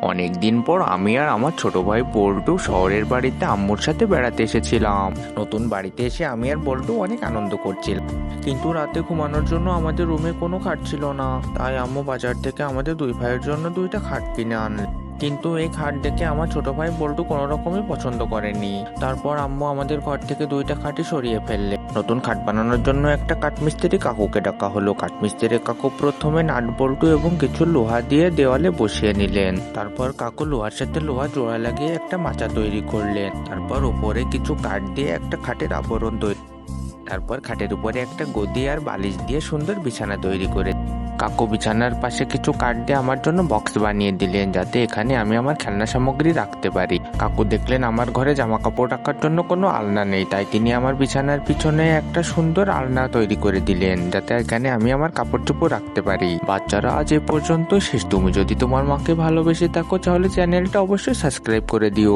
অনেকদিন পর আমি আর আমার ছোট ভাই বল্টু শহরের বাড়িতে আম্মুর সাথে বেড়াতে এসেছিলাম। নতুন বাড়িতে এসে আমি আর বল্টু অনেক আনন্দ করছিলাম, কিন্তু রাতে ঘুমানোর জন্য আমাদের রুমে কোনো খাট ছিল না। তাই আম্মু বাজার থেকে আমাদের দুই ভাইয়ের জন্য দুইটা খাট কিনে আনলেন। কিন্তু এই খাট দেখে আমার ছোট ভাই বল্টু কোনো রকমই পছন্দ করেনি। তারপর আম্মু আমাদের ঘর থেকে দুইটা খাটই সরিয়ে ফেললে। নতুন খাট বানানোর জন্য একটা কাঠমিস্ত্রি কাকুকে ডাকা হলো। কাঠমিস্ত্রি কাকু প্রথমে নাট বল্টু এবং কিছু লোহা দিয়ে দেওয়ালে বসিয়ে নিলেন। তারপর কাকু লোহার সাথে লোহা জোড়া লাগিয়ে একটা মাচা তৈরি করলেন। তারপর উপরে কিছু কাঠ দিয়ে একটা খাটের আবরণ তৈরি, তারপর খাটের উপরে একটা গদি আর বালিশ দিয়ে সুন্দর বিছানা তৈরি করে কাকু বিছানার পাশে কিছু কাঠ দিয়ে আমার জন্য বক্স বানিয়ে দিলেন, যাতে এখানে আমি আমার খেলনা সামগ্রী রাখতে পারি। কাকু দেখলেন আমার ঘরে জামা কাপড় রাখার জন্য কোনো আলনা নেই, তাই তিনি আমার বিছানার পিছনে একটা সুন্দর আলনা তৈরি করে দিলেন, যাতে এখানে আমি আমার কাপড় চোপড় রাখতে পারি। বাচ্চারা, আজ এ পর্যন্ত শেষ। তুমি যদি তোমার মাকে ভালোবেসে থাকো তাহলে চ্যানেলটা অবশ্যই সাবস্ক্রাইব করে দিও।